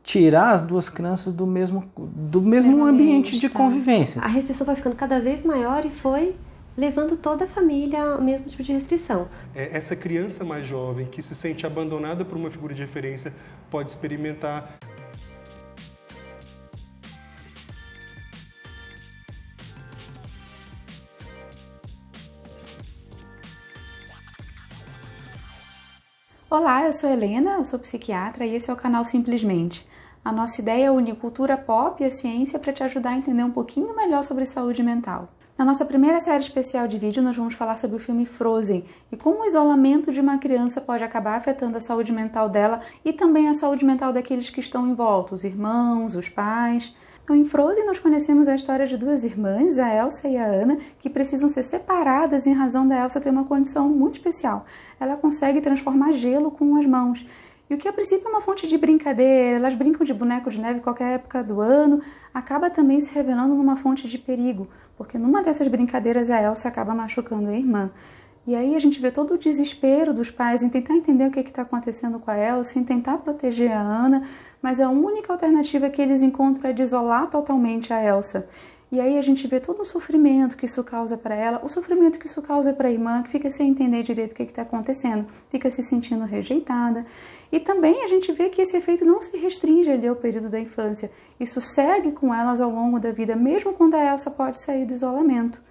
tirar as duas crianças do mesmo ambiente de convivência. A restrição foi ficando cada vez maior e foi levando toda a família ao mesmo tipo de restrição. Essa criança mais jovem que se sente abandonada por uma figura de referência pode experimentar. Olá, eu sou Helena, eu sou psiquiatra e esse é o canal Simplesmente. A nossa ideia é unir cultura pop e a ciência para te ajudar a entender um pouquinho melhor sobre saúde mental. Na nossa primeira série especial de vídeo, nós vamos falar sobre o filme Frozen e como o isolamento de uma criança pode acabar afetando a saúde mental dela e também a saúde mental daqueles que estão em volta, os irmãos, os pais. Então, em Frozen, nós conhecemos a história de duas irmãs, a Elsa e a Anna, que precisam ser separadas em razão da Elsa ter uma condição muito especial. Ela consegue transformar gelo com as mãos. E o que a princípio é uma fonte de brincadeira, elas brincam de boneco de neve em qualquer época do ano, acaba também se revelando numa fonte de perigo, porque numa dessas brincadeiras a Elsa acaba machucando a irmã. E aí a gente vê todo o desespero dos pais em tentar entender o que está acontecendo com a Elsa, em tentar proteger a Anna, mas a única alternativa que eles encontram é de isolar totalmente a Elsa. E aí a gente vê todo o sofrimento que isso causa para ela, o sofrimento que isso causa para a irmã, que fica sem entender direito o que está acontecendo, fica se sentindo rejeitada. E também a gente vê que esse efeito não se restringe ali ao período da infância. Isso segue com elas ao longo da vida, mesmo quando a Elsa pode sair do isolamento.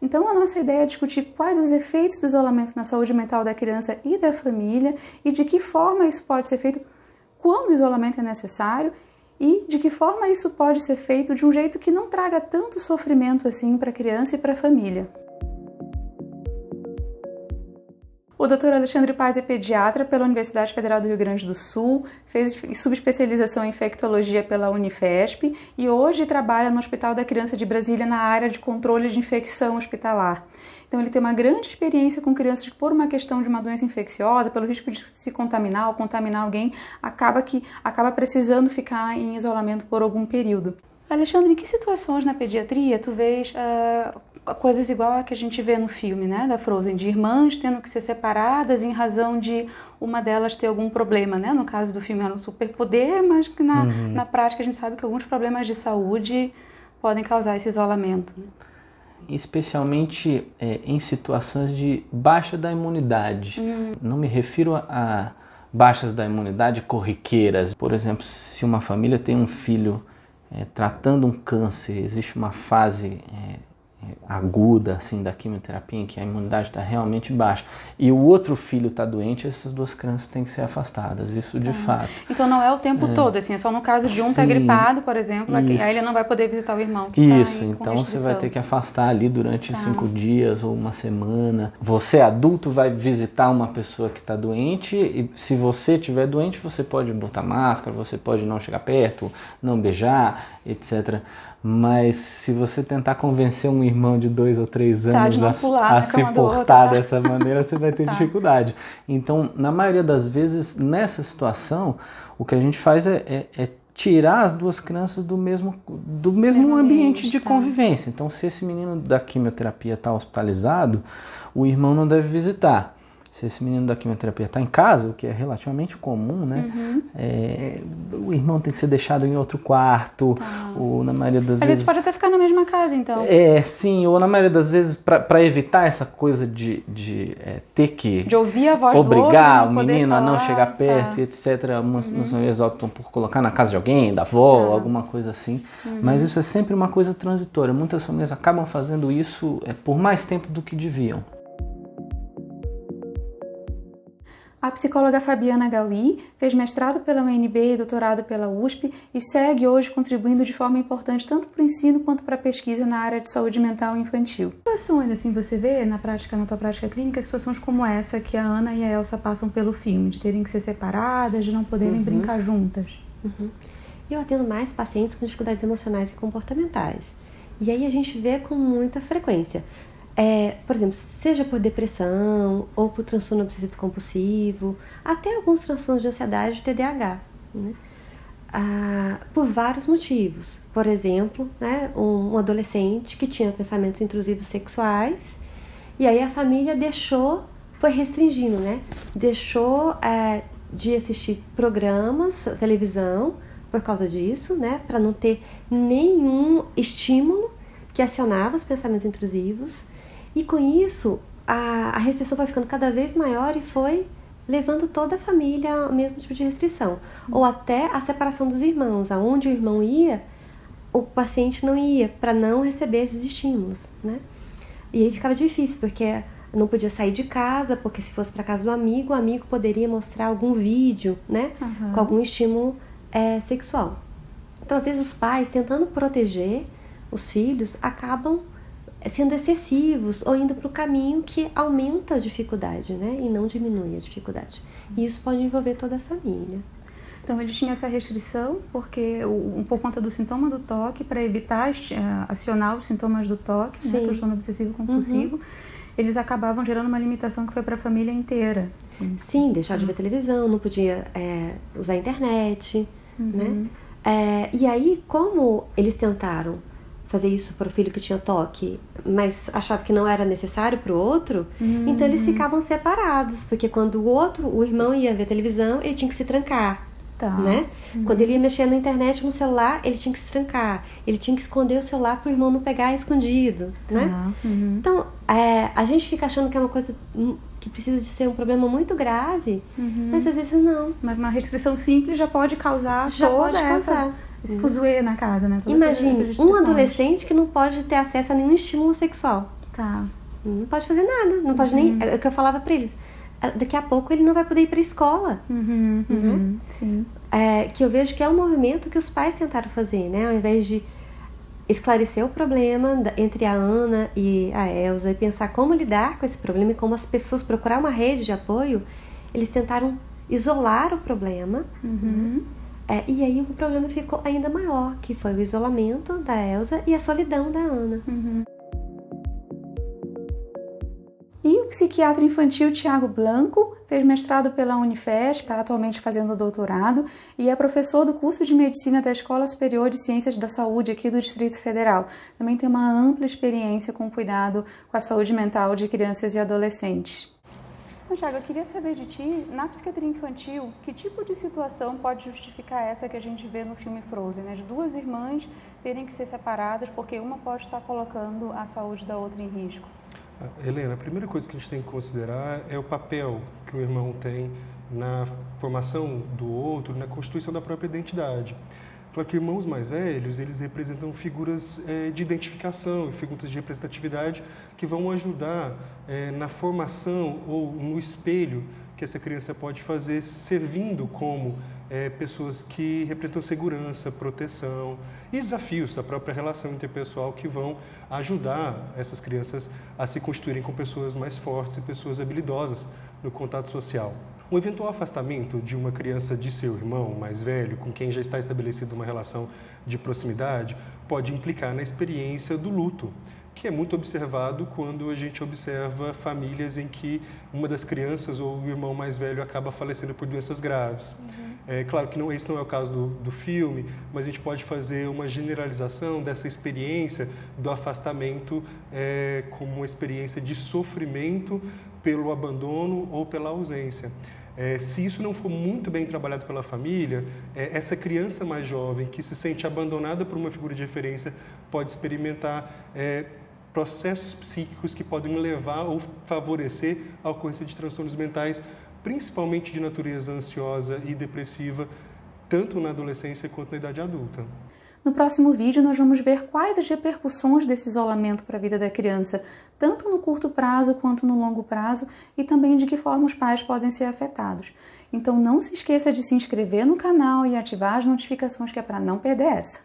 Então a nossa ideia é discutir quais os efeitos do isolamento na saúde mental da criança e da família e de que forma isso pode ser feito quando o isolamento é necessário e de que forma isso pode ser feito de um jeito que não traga tanto sofrimento assim para a criança e para a família. O Dr. Alexandre Paz é pediatra pela Universidade Federal do Rio Grande do Sul, fez subespecialização em infectologia pela Unifesp e hoje trabalha no Hospital da Criança de Brasília na área de controle de infecção hospitalar. Então ele tem uma grande experiência com crianças que por uma questão de uma doença infecciosa, pelo risco de se contaminar ou contaminar alguém, acaba precisando ficar em isolamento por algum período. Alexandre, em que situações na pediatria tu vês coisas igual a que a gente vê no filme, né, da Frozen, de irmãs tendo que ser separadas em razão de uma delas ter algum problema, né? No caso do filme era um superpoder, mas que na prática a gente sabe que alguns problemas de saúde podem causar esse isolamento, né? Especialmente em situações de baixa da imunidade. Não me refiro a baixas da imunidade corriqueiras. Por exemplo, se uma família tem um filho tratando um câncer, existe uma fase aguda assim, da quimioterapia em que a imunidade está realmente baixa e o outro filho está doente, essas duas crianças têm que ser afastadas, isso de fato. Então não é o tempo todo, assim, é só no caso de um estar gripado, por exemplo, aí ele não vai poder visitar o irmão que isso, tá com então você vai ter que afastar ali durante 5 dias ou uma semana. Você adulto vai visitar uma pessoa que está doente e se você estiver doente você pode botar máscara, você pode não chegar perto, não beijar, etc. Mas se você tentar convencer um irmão de 2 ou 3 anos a se portar dessa maneira, você vai ter dificuldade. Então, na maioria das vezes, nessa situação, o que a gente faz é tirar as duas crianças do mesmo ambiente de convivência. Então, se esse menino da quimioterapia está hospitalizado, o irmão não deve visitar. Se esse menino da quimioterapia está em casa, o que é relativamente comum, né? O irmão tem que ser deixado em outro quarto, ou na maioria das vezes... Às vezes pode até ficar na mesma casa, então. Sim, ou na maioria das vezes, para evitar essa coisa de ter que... De ouvir a voz obrigar do o menino a não chegar perto, etc. Umas famílias optam por colocar na casa de alguém, da avó, alguma coisa assim. Mas isso é sempre uma coisa transitória. Muitas famílias acabam fazendo isso por mais tempo do que deviam. A psicóloga Fabiana Gauí fez mestrado pela UNB e doutorado pela USP e segue hoje contribuindo de forma importante tanto para o ensino quanto para a pesquisa na área de saúde mental infantil. Situações, assim, você vê na tua prática clínica, situações como essa que a Ana e a Elsa passam pelo filme, de terem que ser separadas, de não poderem brincar juntas. Eu atendo mais pacientes com dificuldades emocionais e comportamentais. E aí a gente vê com muita frequência. Por exemplo, seja por depressão ou por transtorno obsessivo compulsivo, até alguns transtornos de ansiedade e TDAH, né? Por vários motivos. Por exemplo, né, um adolescente que tinha pensamentos intrusivos sexuais e aí a família foi restringindo, né? Deixou de assistir programas, televisão, por causa disso, né? Para não ter nenhum estímulo que acionava os pensamentos intrusivos. E com isso, a restrição foi ficando cada vez maior e foi levando toda a família ao mesmo tipo de restrição. Ou até a separação dos irmãos. Aonde o irmão ia, o paciente não ia, para não receber esses estímulos, né? E aí ficava difícil, porque não podia sair de casa, porque se fosse para casa do amigo, o amigo poderia mostrar algum vídeo, né? Com algum estímulo sexual. Então, às vezes, os pais, tentando proteger os filhos, acabam sendo excessivos ou indo para o caminho que aumenta a dificuldade, né? E não diminui a dificuldade. E isso pode envolver toda a família. Então, ele tinha essa restrição porque, por conta do sintoma do toque, para evitar acionar os sintomas do toque, né, transtorno obsessivo compulsivo, eles acabavam gerando uma limitação que foi para a família inteira. Sim, deixar de ver televisão, não podia usar a internet, né? E aí, como eles tentaram fazer isso para o filho que tinha toque, mas achava que não era necessário para o outro, então eles ficavam separados, porque quando o irmão ia ver televisão, ele tinha que se trancar. Né? Quando ele ia mexer na internet ou no celular, ele tinha que se trancar. Ele tinha que esconder o celular para o irmão não pegar escondido, né? Então, a gente fica achando que é uma coisa que precisa de ser um problema muito grave, mas às vezes não. Mas uma restrição simples já pode causar esse fuzuê na casa, né? Imagine um adolescente que não pode ter acesso a nenhum estímulo sexual. Não pode fazer nada, não pode nem... É o que eu falava para eles. Daqui a pouco ele não vai poder ir para a escola. Sim. Que eu vejo que é um movimento que os pais tentaram fazer, né? Ao invés de esclarecer o problema entre a Ana e a Elza e pensar como lidar com esse problema e como as pessoas procurar uma rede de apoio, eles tentaram isolar o problema. E aí o problema ficou ainda maior, que foi o isolamento da Elza e a solidão da Ana. E o psiquiatra infantil Tiago Blanco fez mestrado pela Unifesp, está atualmente fazendo doutorado e é professor do curso de medicina da Escola Superior de Ciências da Saúde aqui do Distrito Federal. Também tem uma ampla experiência com cuidado com a saúde mental de crianças e adolescentes. Tiago, eu queria saber de ti, na psiquiatria infantil, que tipo de situação pode justificar essa que a gente vê no filme Frozen, né? De duas irmãs terem que ser separadas porque uma pode estar colocando a saúde da outra em risco? Helena, a primeira coisa que a gente tem que considerar é o papel que o irmão tem na formação do outro, na constituição da própria identidade. Claro que irmãos mais velhos, eles representam figuras de identificação, figuras de representatividade que vão ajudar na formação ou no espelho que essa criança pode fazer, servindo como pessoas que representam segurança, proteção e desafios da própria relação interpessoal que vão ajudar essas crianças a se constituírem com pessoas mais fortes e pessoas habilidosas no contato social. Um eventual afastamento de uma criança de seu irmão mais velho, com quem já está estabelecida uma relação de proximidade, pode implicar na experiência do luto, que é muito observado quando a gente observa famílias em que uma das crianças ou o irmão mais velho acaba falecendo por doenças graves. É claro que esse não é o caso do filme, mas a gente pode fazer uma generalização dessa experiência do afastamento como uma experiência de sofrimento pelo abandono ou pela ausência. Se isso não for muito bem trabalhado pela família, essa criança mais jovem que se sente abandonada por uma figura de referência pode experimentar processos psíquicos que podem levar ou favorecer a ocorrência de transtornos mentais, principalmente de natureza ansiosa e depressiva, tanto na adolescência quanto na idade adulta. No próximo vídeo, nós vamos ver quais as repercussões desse isolamento para a vida da criança, tanto no curto prazo quanto no longo prazo, e também de que forma os pais podem ser afetados. Então não se esqueça de se inscrever no canal e ativar as notificações, que é para não perder essa.